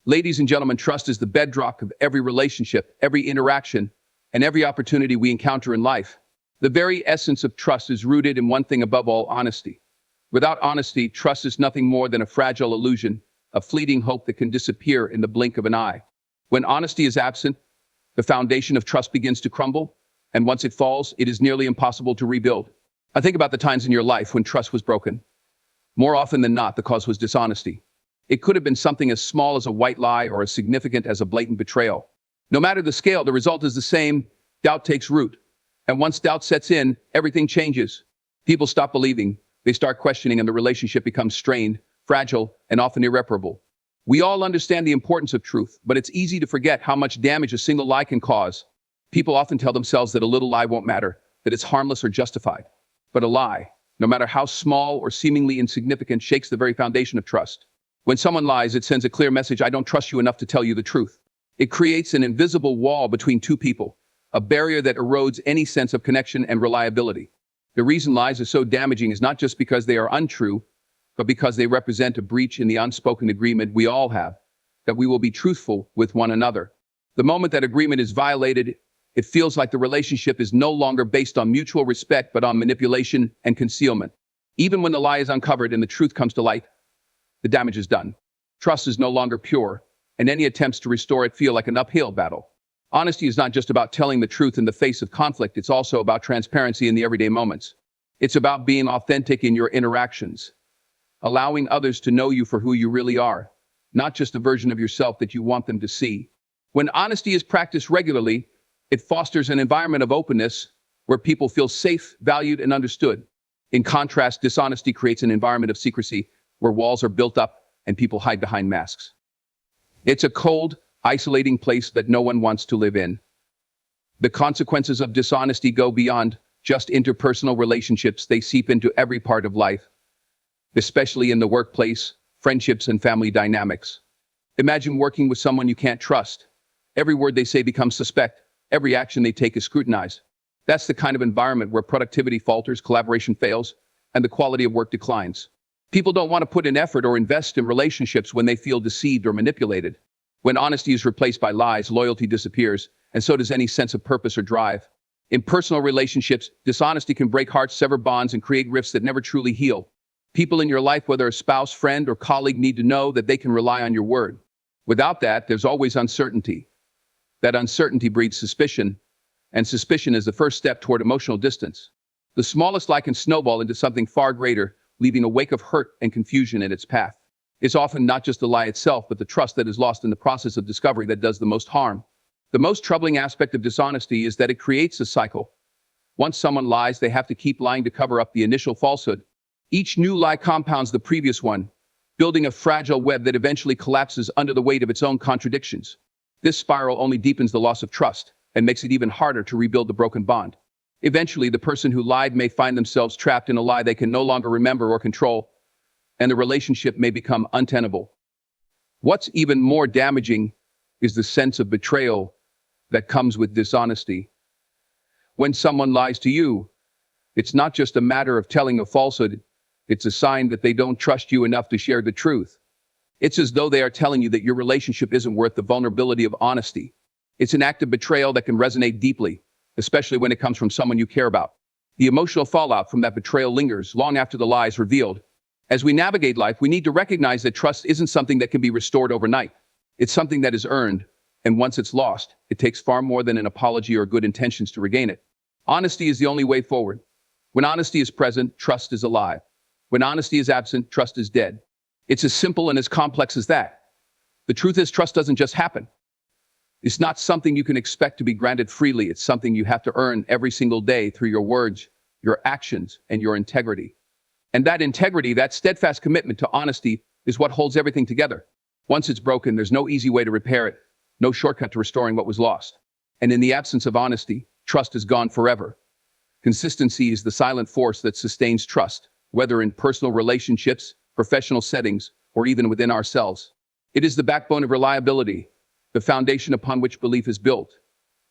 Ladies and gentlemen, trust is the bedrock of every relationship, every interaction, and every opportunity we encounter in life. The very essence of trust is rooted in one thing above all: honesty. Without honesty, trust is nothing more than a fragile illusion, a fleeting hope that can disappear in the blink of an eye. When honesty is absent, the foundation of trust begins to crumble, and once it falls, it is nearly impossible to rebuild. I think about the times in your life when trust was broken. More often than not, the cause was dishonesty. It could have been something as small as a white lie or as significant as a blatant betrayal. No matter the scale, the result is the same: doubt takes root. And once doubt sets in, everything changes. People stop believing, they start questioning, and the relationship becomes strained, fragile, and often irreparable. We all understand the importance of truth, but it's easy to forget how much damage a single lie can cause. People often tell themselves that a little lie won't matter, that it's harmless or justified. But a lie, no matter how small or seemingly insignificant, shakes the very foundation of trust. When someone lies, it sends a clear message: I don't trust you enough to tell you the truth. It creates an invisible wall between two people, a barrier that erodes any sense of connection and reliability. The reason lies are so damaging is not just because they are untrue, but because they represent a breach in the unspoken agreement we all have, that we will be truthful with one another. The moment that agreement is violated, it feels like the relationship is no longer based on mutual respect, but on manipulation and concealment. Even when the lie is uncovered and the truth comes to light, the damage is done. Trust is no longer pure, and any attempts to restore it feel like an uphill battle. Honesty is not just about telling the truth in the face of conflict, it's also about transparency in the everyday moments. It's about being authentic in your interactions, allowing others to know you for who you really are, not just a version of yourself that you want them to see. When honesty is practiced regularly, it fosters an environment of openness where people feel safe, valued, and understood. In contrast, dishonesty creates an environment of secrecy where walls are built up and people hide behind masks. It's a cold, isolating place that no one wants to live in. The consequences of dishonesty go beyond just interpersonal relationships. They seep into every part of life, especially in the workplace, friendships, and family dynamics. Imagine working with someone you can't trust. Every word they say becomes suspect. Every action they take is scrutinized. That's the kind of environment where productivity falters, collaboration fails, and the quality of work declines. People don't want to put in effort or invest in relationships when they feel deceived or manipulated. When honesty is replaced by lies, loyalty disappears, and so does any sense of purpose or drive. In personal relationships, dishonesty can break hearts, sever bonds, and create rifts that never truly heal. People in your life, whether a spouse, friend, or colleague, need to know that they can rely on your word. Without that, there's always uncertainty. That uncertainty breeds suspicion, and suspicion is the first step toward emotional distance. The smallest lie can snowball into something far greater, leaving a wake of hurt and confusion in its path. It's often not just the lie itself, but the trust that is lost in the process of discovery that does the most harm. The most troubling aspect of dishonesty is that it creates a cycle. Once someone lies, they have to keep lying to cover up the initial falsehood. Each new lie compounds the previous one, building a fragile web that eventually collapses under the weight of its own contradictions. This spiral only deepens the loss of trust and makes it even harder to rebuild the broken bond. Eventually, the person who lied may find themselves trapped in a lie they can no longer remember or control, and the relationship may become untenable. What's even more damaging is the sense of betrayal that comes with dishonesty. When someone lies to you, it's not just a matter of telling a falsehood, it's a sign that they don't trust you enough to share the truth. It's as though they are telling you that your relationship isn't worth the vulnerability of honesty. It's an act of betrayal that can resonate deeply, especially when it comes from someone you care about. The emotional fallout from that betrayal lingers long after the lie is revealed. As we navigate life, we need to recognize that trust isn't something that can be restored overnight. It's something that is earned, and once it's lost, it takes far more than an apology or good intentions to regain it. Honesty is the only way forward. When honesty is present, trust is alive. When honesty is absent, trust is dead. It's as simple and as complex as that. The truth is, trust doesn't just happen. It's not something you can expect to be granted freely. It's something you have to earn every single day through your words, your actions, and your integrity. And that integrity, that steadfast commitment to honesty, is what holds everything together. Once it's broken, there's no easy way to repair it, no shortcut to restoring what was lost. And in the absence of honesty, trust is gone forever. Consistency is the silent force that sustains trust, whether in personal relationships, professional settings, or even within ourselves. It is the backbone of reliability, the foundation upon which belief is built.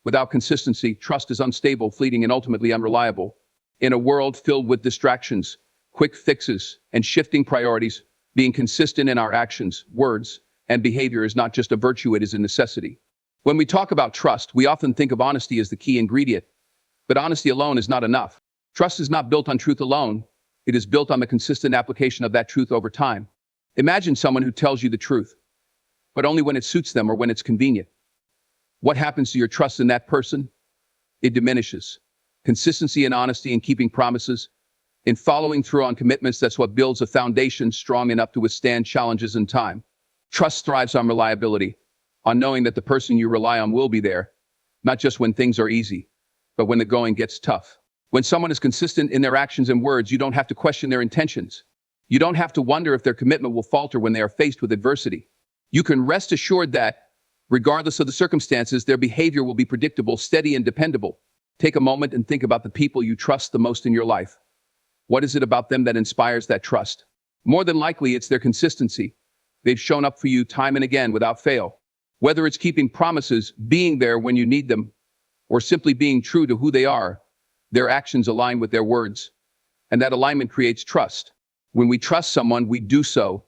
Without consistency, trust is unstable, fleeting, and ultimately unreliable. In a world filled with distractions, quick fixes, and shifting priorities, being consistent in our actions, words, And behavior is not just a virtue, it is a necessity. When we talk about trust, we often think of honesty as the key ingredient. But honesty alone is not enough. Trust is not built on truth alone. It is built on the consistent application of that truth over time. Imagine someone who tells you the truth, but only when it suits them or when it's convenient. What happens to your trust in that person? It diminishes. Consistency and honesty in keeping promises, in following through on commitments, that's what builds a foundation strong enough to withstand challenges in time. Trust thrives on reliability, on knowing that the person you rely on will be there, not just when things are easy, but when the going gets tough. When someone is consistent in their actions and words, you don't have to question their intentions. You don't have to wonder if their commitment will falter when they are faced with adversity. You can rest assured that, regardless of the circumstances, their behavior will be predictable, steady, and dependable. Take a moment and think about the people you trust the most in your life. What is it about them that inspires that trust? More than likely, it's their consistency. They've shown up for you time and again without fail. Whether it's keeping promises, being there when you need them, or simply being true to who they are, their actions align with their words. And that alignment creates trust. When we trust someone, we do so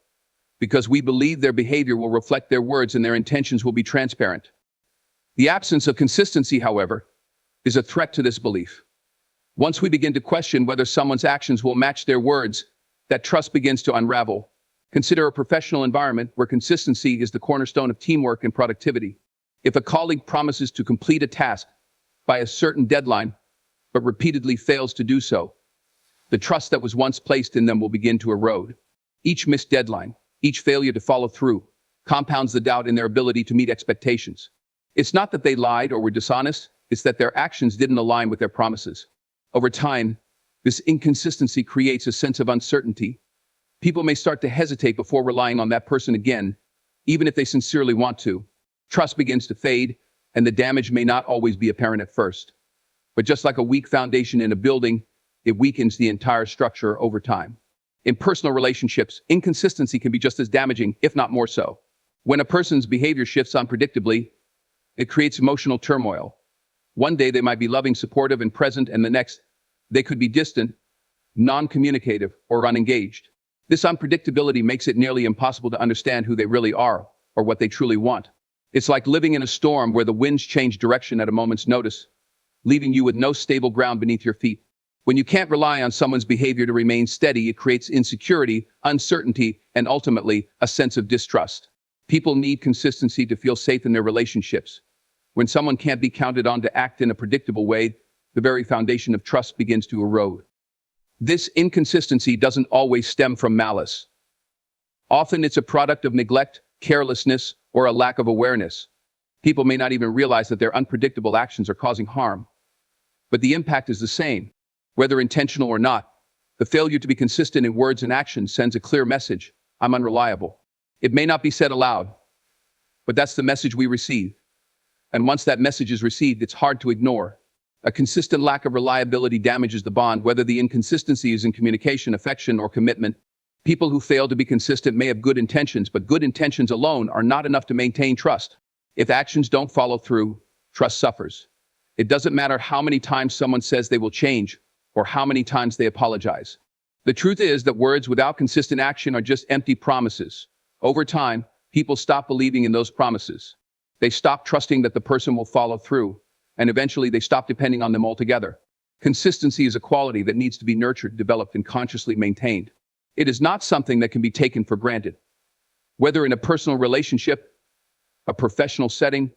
because we believe their behavior will reflect their words and their intentions will be transparent. The absence of consistency, however, is a threat to this belief. Once we begin to question whether someone's actions will match their words, that trust begins to unravel. Consider a professional environment where consistency is the cornerstone of teamwork and productivity. If a colleague promises to complete a task by a certain deadline, but repeatedly fails to do so, the trust that was once placed in them will begin to erode. Each missed deadline, each failure to follow through, compounds the doubt in their ability to meet expectations. It's not that they lied or were dishonest, it's that their actions didn't align with their promises. Over time, this inconsistency creates a sense of uncertainty. People may start to hesitate before relying on that person again, even if they sincerely want to. Trust begins to fade, and the damage may not always be apparent at first. But just like a weak foundation in a building, it weakens the entire structure over time. In personal relationships, inconsistency can be just as damaging, if not more so. When a person's behavior shifts unpredictably, it creates emotional turmoil. One day they might be loving, supportive, and present, and the next, they could be distant, non-communicative, or unengaged. This unpredictability makes it nearly impossible to understand who they really are or what they truly want. It's like living in a storm where the winds change direction at a moment's notice, leaving you with no stable ground beneath your feet. When you can't rely on someone's behavior to remain steady, it creates insecurity, uncertainty, and ultimately a sense of distrust. People need consistency to feel safe in their relationships. When someone can't be counted on to act in a predictable way, the very foundation of trust begins to erode. This inconsistency doesn't always stem from malice. Often it's a product of neglect, carelessness, or a lack of awareness. People may not even realize that their unpredictable actions are causing harm. But the impact is the same. Whether intentional or not, the failure to be consistent in words and actions sends a clear message: I'm unreliable. It may not be said aloud, but that's the message we receive. And once that message is received, it's hard to ignore. A consistent lack of reliability damages the bond, whether the inconsistency is in communication, affection, or commitment. People who fail to be consistent may have good intentions, but good intentions alone are not enough to maintain trust. If actions don't follow through, trust suffers. It doesn't matter how many times someone says they will change or how many times they apologize. The truth is that words without consistent action are just empty promises. Over time, people stop believing in those promises. They stop trusting that the person will follow through, and eventually they stop depending on them altogether. Consistency is a quality that needs to be nurtured, developed, and consciously maintained. It is not something that can be taken for granted. Whether in a personal relationship, a professional setting,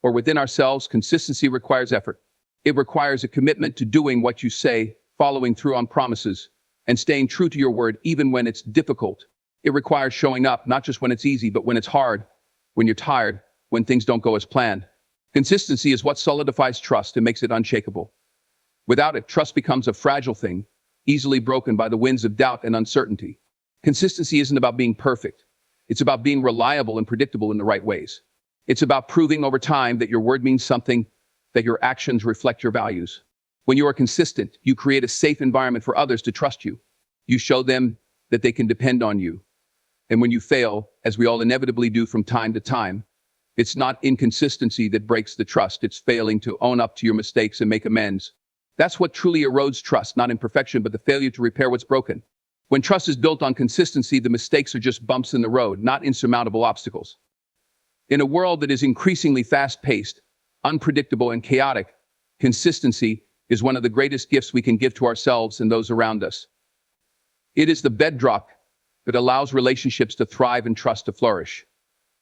or within ourselves, consistency requires effort. It requires a commitment to doing what you say, following through on promises, and staying true to your word even when it's difficult. It requires showing up, not just when it's easy, but when it's hard, when you're tired, when things don't go as planned. Consistency is what solidifies trust and makes it unshakable. Without it, trust becomes a fragile thing, easily broken by the winds of doubt and uncertainty. Consistency isn't about being perfect. It's about being reliable and predictable in the right ways. It's about proving over time that your word means something, that your actions reflect your values. When you are consistent, you create a safe environment for others to trust you. You show them that they can depend on you. And when you fail, as we all inevitably do from time to time, it's not inconsistency that breaks the trust. It's failing to own up to your mistakes and make amends. That's what truly erodes trust, not imperfection, but the failure to repair what's broken. When trust is built on consistency, the mistakes are just bumps in the road, not insurmountable obstacles. In a world that is increasingly fast-paced, unpredictable, and chaotic, consistency is one of the greatest gifts we can give to ourselves and those around us. It is the bedrock that allows relationships to thrive and trust to flourish.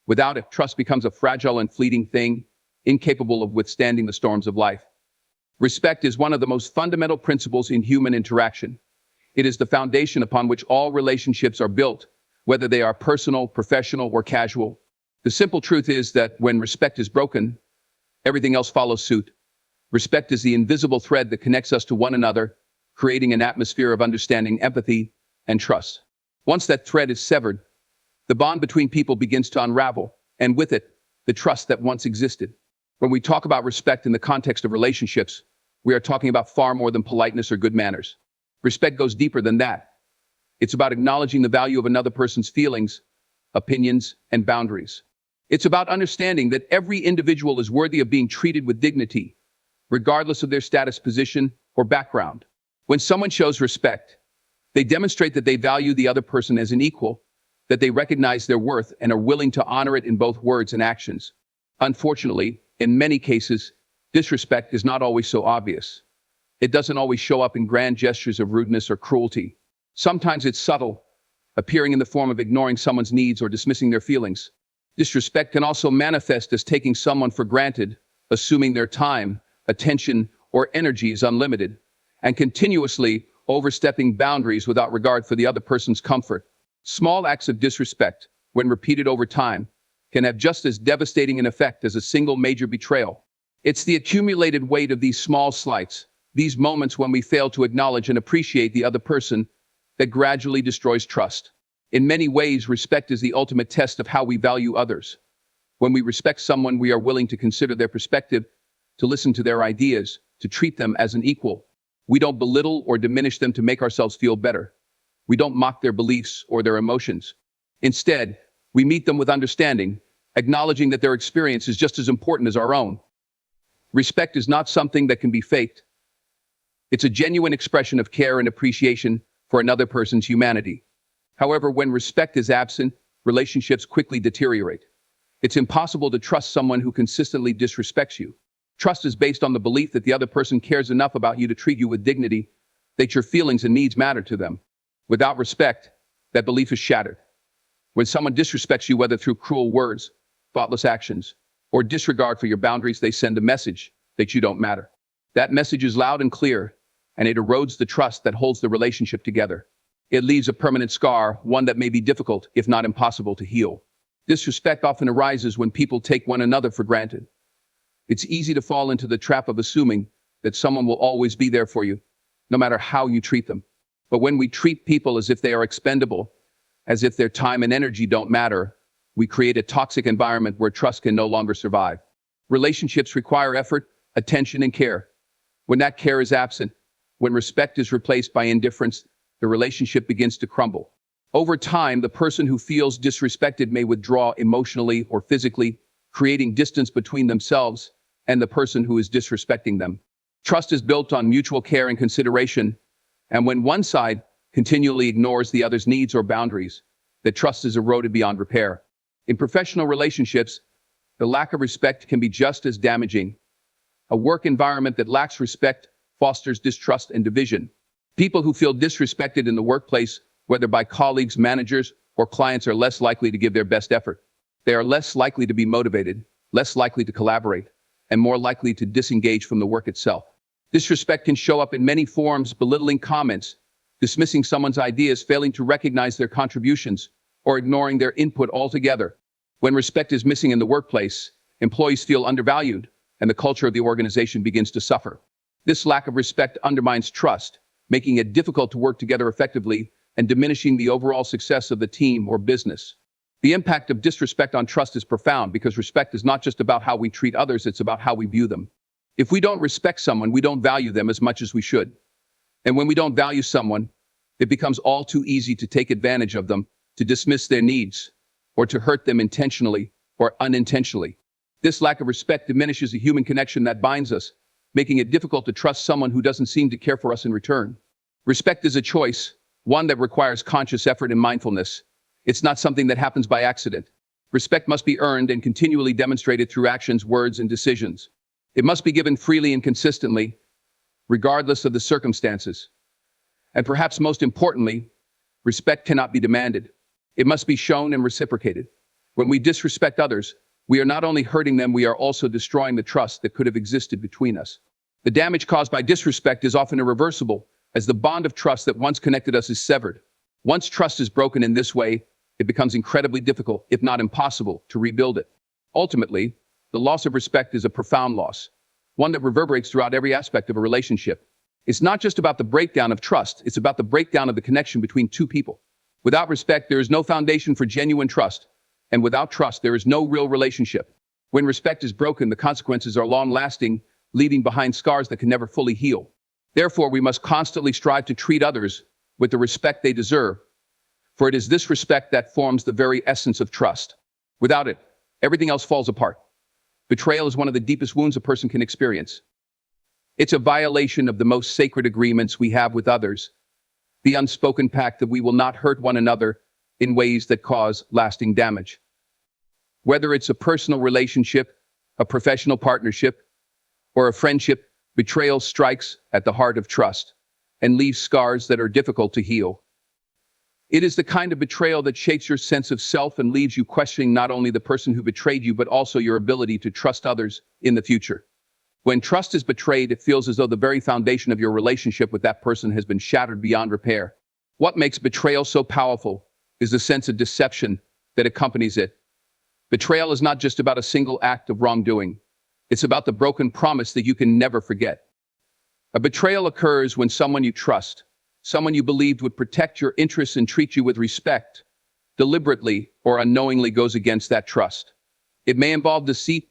Without it, trust becomes a fragile and fleeting thing, incapable of withstanding the storms of life. Respect is one of the most fundamental principles in human interaction. It is the foundation upon which all relationships are built, whether they are personal, professional, or casual. The simple truth is that when respect is broken, everything else follows suit. Respect is the invisible thread that connects us to one another, creating an atmosphere of understanding, empathy, and trust. Once that thread is severed, the bond between people begins to unravel, and with it, the trust that once existed. When we talk about respect in the context of relationships, we are talking about far more than politeness or good manners. Respect goes deeper than that. It's about acknowledging the value of another person's feelings, opinions, and boundaries. It's about understanding that every individual is worthy of being treated with dignity, regardless of their status, position, or background. When someone shows respect, they demonstrate that they value the other person as an equal, that they recognize their worth and are willing to honor it in both words and actions. Unfortunately, in many cases, disrespect is not always so obvious. It doesn't always show up in grand gestures of rudeness or cruelty. Sometimes it's subtle, appearing in the form of ignoring someone's needs or dismissing their feelings. Disrespect can also manifest as taking someone for granted, assuming their time, attention, or energy is unlimited, and continuously overstepping boundaries without regard for the other person's comfort. Small acts of disrespect, when repeated over time, can have just as devastating an effect as a single major betrayal. It's the accumulated weight of these small slights, these moments when we fail to acknowledge and appreciate the other person, that gradually destroys trust. In many ways, respect is the ultimate test of how we value others. When we respect someone, we are willing to consider their perspective, to listen to their ideas, to treat them as an equal. We don't belittle or diminish them to make ourselves feel better. We don't mock their beliefs or their emotions. Instead, we meet them with understanding, acknowledging that their experience is just as important as our own. Respect is not something that can be faked. It's a genuine expression of care and appreciation for another person's humanity. However, when respect is absent, relationships quickly deteriorate. It's impossible to trust someone who consistently disrespects you. Trust is based on the belief that the other person cares enough about you to treat you with dignity, that your feelings and needs matter to them. Without respect, that belief is shattered. When someone disrespects you, whether through cruel words, thoughtless actions, or disregard for your boundaries, they send a message that you don't matter. That message is loud and clear, and it erodes the trust that holds the relationship together. It leaves a permanent scar, one that may be difficult, if not impossible, to heal. Disrespect often arises when people take one another for granted. It's easy to fall into the trap of assuming that someone will always be there for you, no matter how you treat them. But when we treat people as if they are expendable, as if their time and energy don't matter, we create a toxic environment where trust can no longer survive. Relationships require effort, attention, and care. When that care is absent, when respect is replaced by indifference, the relationship begins to crumble. Over time, the person who feels disrespected may withdraw emotionally or physically, creating distance between themselves and the person who is disrespecting them. Trust is built on mutual care and consideration, and when one side continually ignores the other's needs or boundaries, the trust is eroded beyond repair. In professional relationships, the lack of respect can be just as damaging. A work environment that lacks respect fosters distrust and division. People who feel disrespected in the workplace, whether by colleagues, managers, or clients, are less likely to give their best effort. They are less likely to be motivated, less likely to collaborate, and more likely to disengage from the work itself. Disrespect can show up in many forms: belittling comments, dismissing someone's ideas, failing to recognize their contributions, or ignoring their input altogether. When respect is missing in the workplace, employees feel undervalued, and the culture of the organization begins to suffer. This lack of respect undermines trust, making it difficult to work together effectively and diminishing the overall success of the team or business. The impact of disrespect on trust is profound because respect is not just about how we treat others, it's about how we view them. If we don't respect someone, we don't value them as much as we should. And when we don't value someone, it becomes all too easy to take advantage of them, to dismiss their needs, or to hurt them intentionally or unintentionally. This lack of respect diminishes the human connection that binds us, making it difficult to trust someone who doesn't seem to care for us in return. Respect is a choice, one that requires conscious effort and mindfulness. It's not something that happens by accident. Respect must be earned and continually demonstrated through actions, words, and decisions. It must be given freely and consistently, regardless of the circumstances. And perhaps most importantly, respect cannot be demanded. It must be shown and reciprocated. When we disrespect others, we are not only hurting them, we are also destroying the trust that could have existed between us. The damage caused by disrespect is often irreversible, as the bond of trust that once connected us is severed. Once trust is broken in this way, it becomes incredibly difficult, if not impossible, to rebuild it. Ultimately, the loss of respect is a profound loss, one that reverberates throughout every aspect of a relationship. It's not just about the breakdown of trust, it's about the breakdown of the connection between two people. Without respect, there is no foundation for genuine trust, and without trust, there is no real relationship. When respect is broken, the consequences are long-lasting, leaving behind scars that can never fully heal. Therefore, we must constantly strive to treat others with the respect they deserve, for it is this respect that forms the very essence of trust. Without it, everything else falls apart. Betrayal is one of the deepest wounds a person can experience. It's a violation of the most sacred agreements we have with others, the unspoken pact that we will not hurt one another in ways that cause lasting damage. Whether it's a personal relationship, a professional partnership, or a friendship, betrayal strikes at the heart of trust and leaves scars that are difficult to heal. It is the kind of betrayal that shakes your sense of self and leaves you questioning not only the person who betrayed you, but also your ability to trust others in the future. When trust is betrayed, it feels as though the very foundation of your relationship with that person has been shattered beyond repair. What makes betrayal so powerful is the sense of deception that accompanies it. Betrayal is not just about a single act of wrongdoing. It's about the broken promise that you can never forget. A betrayal occurs when someone you trust, someone you believed would protect your interests and treat you with respect, deliberately or unknowingly goes against that trust. It may involve deceit,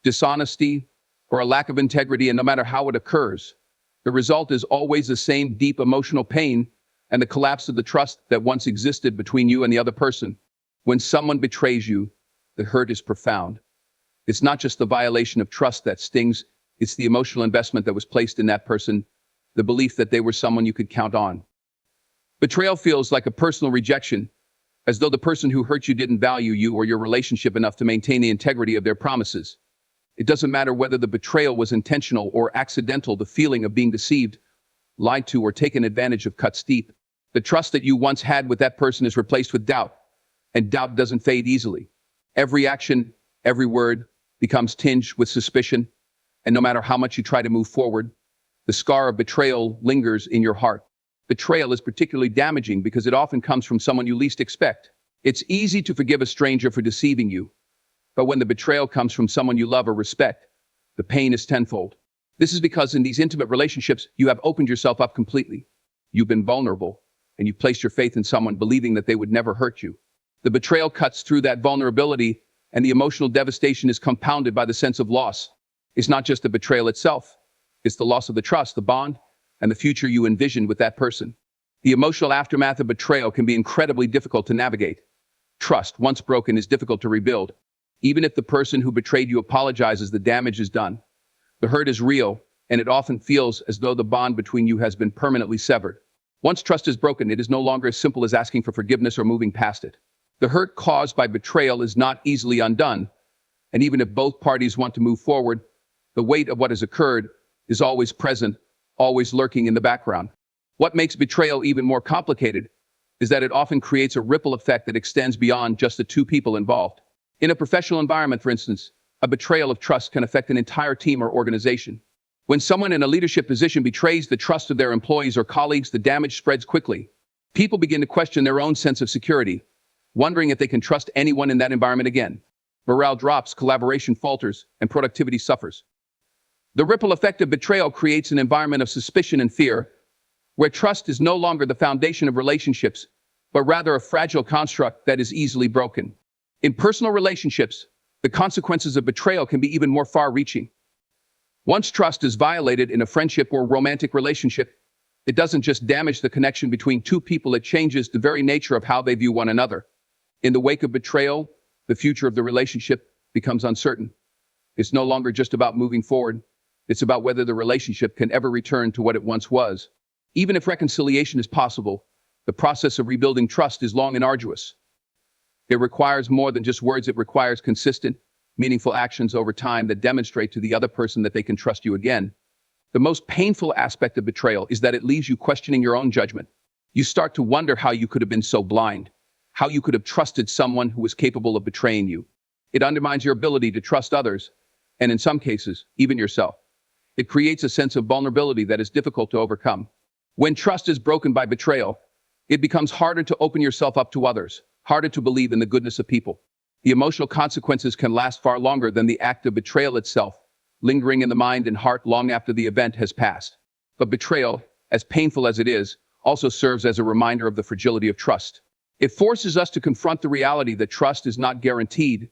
dishonesty, or a lack of integrity, and no matter how it occurs, the result is always the same: deep emotional pain and the collapse of the trust that once existed between you and the other person. When someone betrays you, the hurt is profound. It's not just the violation of trust that stings, it's the emotional investment that was placed in that person, the belief that they were someone you could count on. Betrayal feels like a personal rejection, as though the person who hurt you didn't value you or your relationship enough to maintain the integrity of their promises. It doesn't matter whether the betrayal was intentional or accidental, the feeling of being deceived, lied to, or taken advantage of cuts deep. The trust that you once had with that person is replaced with doubt, and doubt doesn't fade easily. Every action, every word becomes tinged with suspicion, and no matter how much you try to move forward, the scar of betrayal lingers in your heart. Betrayal is particularly damaging because it often comes from someone you least expect. It's easy to forgive a stranger for deceiving you, but when the betrayal comes from someone you love or respect, the pain is tenfold. This is because in these intimate relationships, you have opened yourself up completely. You've been vulnerable, and you've placed your faith in someone believing that they would never hurt you. The betrayal cuts through that vulnerability, and the emotional devastation is compounded by the sense of loss. It's not just the betrayal itself. It's the loss of the trust, the bond, and the future you envisioned with that person. The emotional aftermath of betrayal can be incredibly difficult to navigate. Trust, once broken, is difficult to rebuild. Even if the person who betrayed you apologizes, the damage is done. The hurt is real, and it often feels as though the bond between you has been permanently severed. Once trust is broken, it is no longer as simple as asking for forgiveness or moving past it. The hurt caused by betrayal is not easily undone, and even if both parties want to move forward, the weight of what has occurred is always present, always lurking in the background. What makes betrayal even more complicated is that it often creates a ripple effect that extends beyond just the two people involved. In a professional environment, for instance, a betrayal of trust can affect an entire team or organization. When someone in a leadership position betrays the trust of their employees or colleagues, the damage spreads quickly. People begin to question their own sense of security, wondering if they can trust anyone in that environment again. Morale drops, collaboration falters, and productivity suffers. The ripple effect of betrayal creates an environment of suspicion and fear, where trust is no longer the foundation of relationships, but rather a fragile construct that is easily broken. In personal relationships, the consequences of betrayal can be even more far-reaching. Once trust is violated in a friendship or romantic relationship, it doesn't just damage the connection between two people, it changes the very nature of how they view one another. In the wake of betrayal, the future of the relationship becomes uncertain. It's no longer just about moving forward. It's about whether the relationship can ever return to what it once was. Even if reconciliation is possible, the process of rebuilding trust is long and arduous. It requires more than just words. It requires consistent, meaningful actions over time that demonstrate to the other person that they can trust you again. The most painful aspect of betrayal is that it leaves you questioning your own judgment. You start to wonder how you could have been so blind, how you could have trusted someone who was capable of betraying you. It undermines your ability to trust others, and in some cases, even yourself. It creates a sense of vulnerability that is difficult to overcome. When trust is broken by betrayal, it becomes harder to open yourself up to others, harder to believe in the goodness of people. The emotional consequences can last far longer than the act of betrayal itself, lingering in the mind and heart long after the event has passed. But betrayal, as painful as it is, also serves as a reminder of the fragility of trust. It forces us to confront the reality that trust is not guaranteed,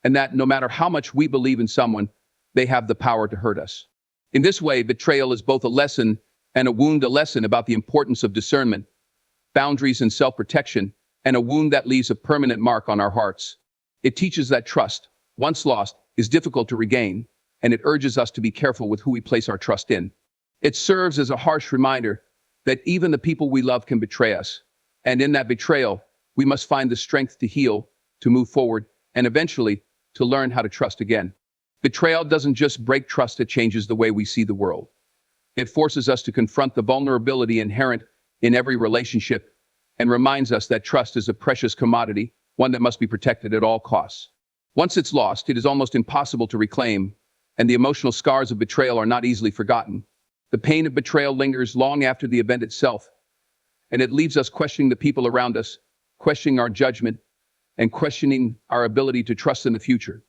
and that no matter how much we believe in someone, they have the power to hurt us. In this way, betrayal is both a lesson and a wound, a lesson about the importance of discernment, boundaries, and self-protection, and a wound that leaves a permanent mark on our hearts. It teaches that trust, once lost, is difficult to regain, and it urges us to be careful with who we place our trust in. It serves as a harsh reminder that even the people we love can betray us, and in that betrayal, we must find the strength to heal, to move forward, and eventually, to learn how to trust again. Betrayal doesn't just break trust, it changes the way we see the world. It forces us to confront the vulnerability inherent in every relationship and reminds us that trust is a precious commodity, one that must be protected at all costs. Once it's lost, it is almost impossible to reclaim, and the emotional scars of betrayal are not easily forgotten. The pain of betrayal lingers long after the event itself, and it leaves us questioning the people around us, questioning our judgment, and questioning our ability to trust in the future.